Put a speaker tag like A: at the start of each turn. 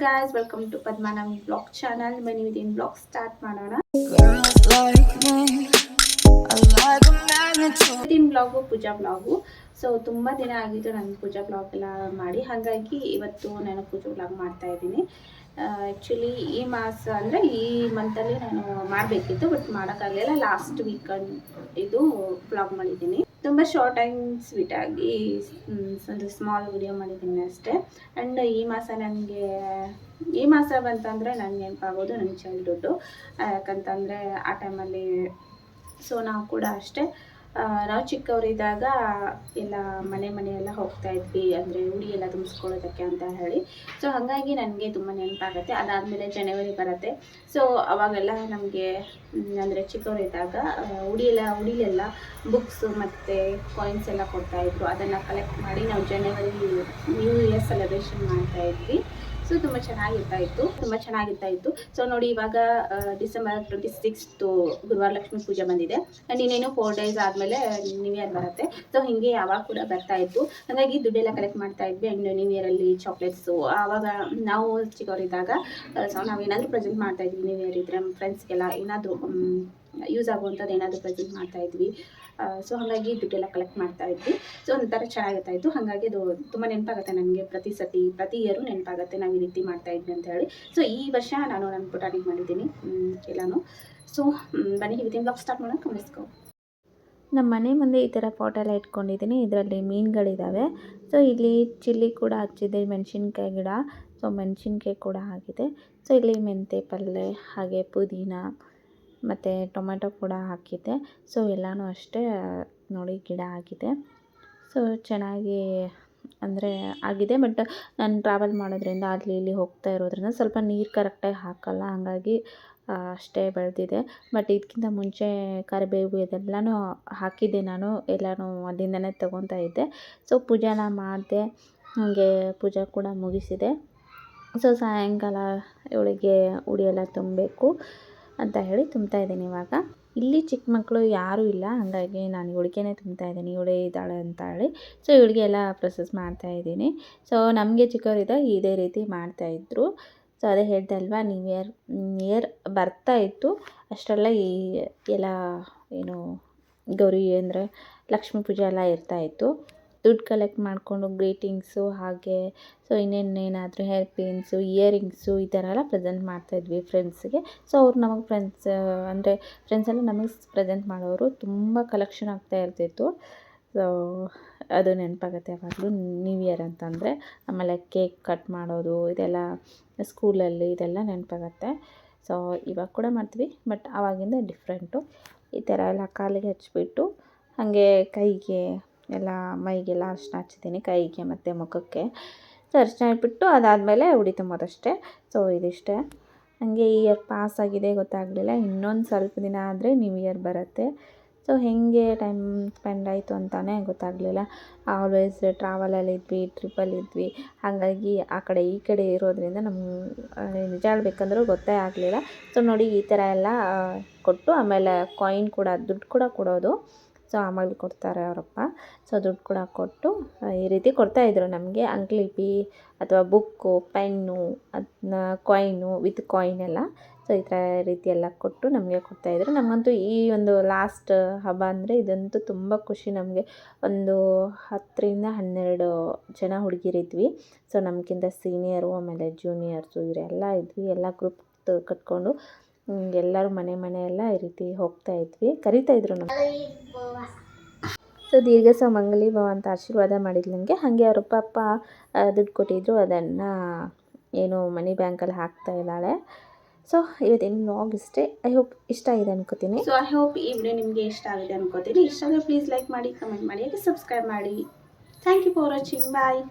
A: Guys, welcome to Padmanabh blog channel. ಬನ್ನಿ ವಿದಿನ್ blog start ಮಾಡೋಣ. ವಿದಿನ್ ಬ್ಲಾಗು ಪೂಜಾ ಬ್ಲಾಗು. ಸೊ ತುಂಬ ದಿನ ಆಗಿತ್ತು ನಾನು ಪೂಜಾ ಬ್ಲಾಗ್ ಎಲ್ಲ ಮಾಡಿ, ಹಾಗಾಗಿ ಇವತ್ತು ನಾನು ಪೂಜಾ ಬ್ಲಾಗ್ ಮಾಡ್ತಾ ಇದ್ದೀನಿ. ಆ್ಯಕ್ಚುಲಿ ಈ ಮಾಸ ಅಂದರೆ ಈ ಮಂತಲ್ಲಿ ನಾನು ಮಾಡಬೇಕಿತ್ತು, ಬಟ್ ಮಾಡೋಕ್ಕಾಗಲಿಲ್ಲ. ಲಾಸ್ಟ್ ವೀಕೆಂಡ್ ಇದು ಬ್ಲಾಗ್ ಮಾಡಿದ್ದೀನಿ. ತುಂಬ ಶಾರ್ಟ್ ಆ್ಯಂಡ್ ಸ್ವೀಟ್ ಆಗಿ ಒಂದು ಸ್ಮಾಲ್ ವಿಡಿಯೋ ಮಾಡಿದ್ದೀನಿ ಅಷ್ಟೇ. ಆ್ಯಂಡ್ ಈ ಮಾಸ ಬಂತಂದರೆ ನನಗೆ ನೆನಪಾಗೋದು ನನ್ನ ಚೈಲ್ಡ್ಹುಡ್ಡು. ಯಾಕಂತಂದರೆ ಆ ಟೈಮಲ್ಲಿ ನಾವು ಕೂಡ ಅಷ್ಟೇ, ನಾವು ಚಿಕ್ಕವರಿದ್ದಾಗ ಎಲ್ಲ ಮನೆಯೆಲ್ಲ ಹೋಗ್ತಾ ಇದ್ವಿ, ಅಂದರೆ ಉಡಿ ಎಲ್ಲ ತುಂಬಿಸ್ಕೊಳ್ಳೋದಕ್ಕೆ ಅಂತ ಹೇಳಿ. ಸೊ ಹಾಗಾಗಿ ನನಗೆ ತುಂಬ ನೆನಪಾಗುತ್ತೆ. ಅದಾದಮೇಲೆ ಜನವರಿ ಬರುತ್ತೆ. ಸೊ ಅವಾಗೆಲ್ಲ ನಮಗೆ ಅಂದರೆ ಚಿಕ್ಕವರಿದ್ದಾಗ ಉಡಿಲೆಲ್ಲ ಬುಕ್ಸು ಮತ್ತು ಕಾಯಿನ್ಸ್ ಎಲ್ಲ ಕೊಡ್ತಾಯಿದ್ರು. ಅದನ್ನು ಕಲೆಕ್ಟ್ ಮಾಡಿ ನಾವು ಜನವರಿ ನ್ಯೂ ಇಯರ್ ಸೆಲೆಬ್ರೇಷನ್ ಮಾಡ್ತಾಯಿದ್ವಿ. ಸೊ ತುಂಬ ಚೆನ್ನಾಗಿರ್ತಾ ಇತ್ತು. ಸೊ ನೋಡಿ, ಇವಾಗ ಡಿಸೆಂಬರ್ 26 ಗುರುವಾರ ಲಕ್ಷ್ಮೀ ಪೂಜೆ ಬಂದಿದೆ. ಆ್ಯಂಡ್ ಇನ್ನೇನು 4 days ಆದಮೇಲೆ ನ್ಯೂ ಇಯರ್ ಬರುತ್ತೆ. ಸೊ ಹೀಗೆ ಯಾವಾಗ ಕೂಡ ಬರ್ತಾ ಇತ್ತು. ಹಾಗಾಗಿ ದುಡ್ಡೆಲ್ಲ ಕಲೆಕ್ಟ್ ಮಾಡ್ತಾ ಇದ್ವಿ. ಆ್ಯಂಡ್ ನ್ಯೂ ಇಯರಲ್ಲಿ ಚಾಕ್ಲೇಟ್ಸು, ಆವಾಗ ನಾವು ಚಿಕ್ಕವರಿದ್ದಾಗ ಸೊ ನಾವೇನಾದರೂ ಪ್ರೆಸೆಂಟ್ ಮಾಡ್ತಾ ಇದ್ವಿ. ನ್ಯೂ ಇಯರ್ ಇದ್ದರೆ ನಮ್ಮ ಫ್ರೆಂಡ್ಸ್ಗೆಲ್ಲ ಏನಾದರೂ ಯೂಸ್ ಆಗುವಂಥದ್ದು ಏನಾದರೂ ಪ್ರೆಸೆಂಟ್ ಮಾಡ್ತಾ ಇದ್ವಿ. ಸೊ ಹಾಗಾಗಿ ದುಡ್ಡೆಲ್ಲ ಕಲೆಕ್ಟ್ ಮಾಡ್ತಾ ಇದ್ವಿ. ಸೊ ಒಂಥರ ಚೆನ್ನಾಗಿರ್ತಾ ಇತ್ತು. ಹಾಗಾಗಿ ಅದು ತುಂಬ ನೆನಪಾಗುತ್ತೆ ನನಗೆ. ಪ್ರತಿ ಇಯರು ನೆನಪಾಗುತ್ತೆ ನಾವು ಈ ರೀತಿ ಮಾಡ್ತಾ ಇದ್ವಿ ಅಂತ ಹೇಳಿ. ಸೊ ಈ ವರ್ಷ ನಾನು ನನ್ನ ಪುಟಾಣಿಗೆ ಮಾಡಿದ್ದೀನಿ ಎಲ್ಲನೂ. ಸೊ ಬನ್ನಿ ವಿದಿನ್ ಬ್ಲಾಗ್ ಸ್ಟಾರ್ಟ್ ಮಾಡೋಣ. ಕಮಿಸ್ಕೋ. ನಮ್ಮ ಮನೆ ಮುಂದೆ ಈ ಥರ ಪಾಟ್ ಎಲ್ಲ ಇಟ್ಕೊಂಡಿದ್ದೀನಿ. ಇದರಲ್ಲಿ ಮೀನುಗಳಿದ್ದಾವೆ. ಸೊ ಇಲ್ಲಿ ಚಿಲ್ಲಿ ಕೂಡ ಹಚ್ಚಿದೆ, ಮೆಣಸಿನ್ಕಾಯಿ ಗಿಡ. ಸೊ ಮೆಣಸಿನ್ಕಾಯಿ ಕೂಡ ಆಗಿದೆ. ಸೊ ಇಲ್ಲಿ ಮೆಂತೆ ಪಲ್ಯ, ಹಾಗೆ ಪುದೀನ ಮತ್ತು ಟೊಮೆಟೊ ಕೂಡ ಹಾಕಿದ್ದೆ. ಸೊ ಎಲ್ಲನೂ ಅಷ್ಟೇ ನೋಡಿ, ಗಿಡ ಆಗಿದೆ. ಸೊ ಚೆನ್ನಾಗಿ ಅಂದರೆ ಆಗಿದೆ. ಬಟ್ ನಾನು ಟ್ರಾವೆಲ್ ಮಾಡೋದ್ರಿಂದ ಅಲ್ಲಿ ಇಲ್ಲಿ ಹೋಗ್ತಾ ಇರೋದ್ರಿಂದ ಸ್ವಲ್ಪ ನೀರು ಕರೆಕ್ಟಾಗಿ ಹಾಕಲ್ಲ, ಹಾಗಾಗಿ ಅಷ್ಟೇ ಬೆಳೆದಿದೆ. ಬಟ್ ಇದಕ್ಕಿಂತ ಮುಂಚೆ ಕರಿಬೇವು ಇದೆಲ್ಲನೂ ಹಾಕಿದ್ದೆ ನಾನು, ಎಲ್ಲನೂ ಅಲ್ಲಿಂದನೇ ತೊಗೊತಾ ಇದ್ದೆ. ಸೊ ಪೂಜಾನ ಮಾಡಿದೆ, ಹಾಗೆ ಪೂಜೆ ಕೂಡ ಮುಗಿಸಿದೆ. ಸೊ ಸಾಯಂಕಾಲ ಇವಳಿಗೆ ಉಡಿಯೆಲ್ಲ ತುಂಬಬೇಕು ಅಂತ ಹೇಳಿ ತುಂಬ್ತಾ ಇದ್ದೀನಿ. ಇವಾಗ ಇಲ್ಲಿ ಚಿಕ್ಕ ಮಕ್ಕಳು ಯಾರೂ ಇಲ್ಲ, ಹಾಗಾಗಿ ನಾನು ಇವಳಿಗೆನೇ ತುಂಬ್ತಾ ಇದ್ದೀನಿ, ಇವಳೇ ಇದ್ದಾಳೆ ಅಂತ ಹೇಳಿ. ಸೊ ಇವಳಿಗೆ ಎಲ್ಲ ಪ್ರೊಸೆಸ್ ಮಾಡ್ತಾಯಿದ್ದೀನಿ. ಸೊ ನಮಗೆ ಚಿಕ್ಕವರಿದ್ದಾಗ ಇದೇ ರೀತಿ ಮಾಡ್ತಾಯಿದ್ರು. ಸೊ ಅದೇ ಹೇಳ್ದೆ ಅಲ್ವಾ, ನ್ಯೂ ಇಯರ್ ಬರ್ತಾಯಿತ್ತು. ಅಷ್ಟರಲ್ಲ ಈ ಎಲ್ಲ ಏನು ಗೌರಿ ಅಂದರೆ ಲಕ್ಷ್ಮೀ ಪೂಜೆ ಎಲ್ಲ ಇರ್ತಾಯಿತ್ತು. ದುಡ್ಡು ಕಲೆಕ್ಟ್ ಮಾಡಿಕೊಂಡು ಗ್ರೀಟಿಂಗ್ಸು, ಹಾಗೆ ಸೊ ಇನ್ನೇನಾದರೂ ಹೇರ್ ಪಿನ್ಸು, ಇಯರಿಂಗ್ಸು ಈ ಥರ ಎಲ್ಲ ಪ್ರೆಸೆಂಟ್ ಮಾಡ್ತಾಯಿದ್ವಿ ಫ್ರೆಂಡ್ಸ್ಗೆ. ಸೊ ಅವ್ರು ನಮಗೆ ಫ್ರೆಂಡ್ಸ್ ಎಲ್ಲ ನಮಗೆ ಪ್ರೆಸೆಂಟ್ ಮಾಡೋರು. ತುಂಬ ಕಲೆಕ್ಷನ್ ಆಗ್ತಾ ಇರ್ತಿತ್ತು. ಸೊ ಅದು ನೆನಪಾಗುತ್ತೆ ಯಾವಾಗಲೂ ನ್ಯೂ ಇಯರ್ ಅಂತಂದರೆ. ಆಮೇಲೆ ಕೇಕ್ ಕಟ್ ಮಾಡೋದು ಇದೆಲ್ಲ ಸ್ಕೂಲಲ್ಲಿ, ಇದೆಲ್ಲ ನೆನಪಾಗುತ್ತೆ. ಸೊ ಇವಾಗ ಕೂಡ ಮಾಡ್ತೀವಿ, ಬಟ್ ಆವಾಗಿಂದ ಡಿಫ್ರೆಂಟು. ಈ ಥರ ಎಲ್ಲ ಕಾಲಿಗೆ ಹಚ್ಬಿಟ್ಟು, ಹಾಗೆ ಕೈಗೆ ಎಲ್ಲ ಮೈಗೆಲ್ಲ ಅರಿಶಿನ ಹಚ್ಚಿದ್ದೀನಿ, ಕೈಗೆ ಮತ್ತು ಮುಖಕ್ಕೆ. ಸೊ ಅರಿಶಿನ ಇಟ್ಬಿಟ್ಟು ಅದಾದಮೇಲೆ ಉಡಿ ತುಂಬೋದಷ್ಟೇ. ಸೊ ಇದಿಷ್ಟೇ. ಹಾಗೆ ಇಯರ್ ಪಾಸ್ ಆಗಿದೆ, ಗೊತ್ತಾಗಲಿಲ್ಲ. ಇನ್ನೊಂದು ಸ್ವಲ್ಪ ದಿನ ಆದರೆ ನ್ಯೂ ಇಯರ್ ಬರುತ್ತೆ. ಸೊ ಹೇಗೆ ಟೈಮ್ ಸ್ಪೆಂಡ್ ಆಯಿತು ಅಂತಲೇ ಗೊತ್ತಾಗಲಿಲ್ಲ. ಆಲ್ವೇಸ್ ಟ್ರಾವೆಲಲ್ಲಿದ್ವಿ, ಟ್ರಿಪ್ಪಲ್ಲಿದ್ವಿ. ಹಾಗಾಗಿ ಆ ಕಡೆ ಈ ಕಡೆ ಇರೋದ್ರಿಂದ ನಮ್ಗೆ ನಿಜ ಹೇಳ್ಬೇಕಂದ್ರೂ ಗೊತ್ತೇ ಆಗಲಿಲ್ಲ. ಸೊ ನೋಡಿ, ಈ ಥರ ಎಲ್ಲ ಕೊಟ್ಟು, ಆಮೇಲೆ ಕಾಯಿನ್ ಕೂಡ, ದುಡ್ಡು ಕೂಡ ಕೊಡೋದು. ಸೊ ಆಮೇಲೆ ಕೊಡ್ತಾರೆ ಅವರಪ್ಪ. ಸೊ ದುಡ್ಡು ಕೂಡ ಕೊಟ್ಟು ಈ ರೀತಿ ಕೊಡ್ತಾಯಿದ್ರು ನಮಗೆ. ಅಂಕ್ಲಿಪಿ ಅಥವಾ ಬುಕ್ಕು, ಪೆನ್ನು, ಅದನ್ನ ಕಾಯಿನು ವಿತ್ ಕಾಯಿನ್ ಎಲ್ಲ. ಸೊ ಈ ಥರ ರೀತಿ ಎಲ್ಲ ಕೊಟ್ಟು ನಮಗೆ ಕೊಡ್ತಾಯಿದ್ರು. ನಮಗಂತೂ ಈ ಒಂದು ಲಾಸ್ಟ್ ಹಬ್ಬ ಅಂದರೆ ಇದಂತೂ ತುಂಬ ಖುಷಿ ನಮಗೆ. ಒಂದು 10-12 ಜನ ಹುಡುಗಿರಿದ್ವಿ. ಸೊ ನಮಗಿಂತ ಸೀನಿಯರು, ಆಮೇಲೆ ಜೂನಿಯರ್ಸು ಇವರೆಲ್ಲ ಇದ್ವಿ. ಎಲ್ಲ ಗ್ರೂಪ್ ಕಟ್ಕೊಂಡು ಎಲ್ಲರೂ ಮನೆಯೆಲ್ಲ ಈ ರೀತಿ ಹೋಗ್ತಾ ಇದ್ವಿ. ಕರಿತಾಯಿದ್ರು ನಮಗೆ. ಸೊ ದೀರ್ಘ ಸುಮಂಗಲಿ ಭವ ಅಂತ ಆಶೀರ್ವಾದ ಮಾಡಿದ್ಲು ನನಗೆ. ಹಾಗೆ ಅವ್ರ ಅಪ್ಪ ದುಡ್ಡು ಕೊಟ್ಟಿದ್ರು, ಅದನ್ನು ಏನು ಮನಿ ಬ್ಯಾಂಕಲ್ಲಿ ಹಾಕ್ತಾ ಇದ್ದಾಳೆ. ಸೊ ಇವತ್ತಿನ ವ್ಲಾಗ್ ಇಷ್ಟೇ. ಐ ಹೋಪ್ ಇಷ್ಟ ಆಗಿದೆ ಅನ್ಕೋತೀನಿ. ಸೊ ಐ ಹೋಪ್ ಈ ವಿಡಿಯೋ ನಿಮಗೆ ಇಷ್ಟ ಆಗಿದೆ ಅನ್ಕೋತೀನಿ. ಇಷ್ಟ ಆದರೆ ಪ್ಲೀಸ್ ಲೈಕ್ ಮಾಡಿ, ಕಮೆಂಟ್ ಮಾಡಿ, ಹಾಗೆ ಸಬ್ಸ್ಕ್ರೈಬ್ ಮಾಡಿ. Thank you for watching. Bye.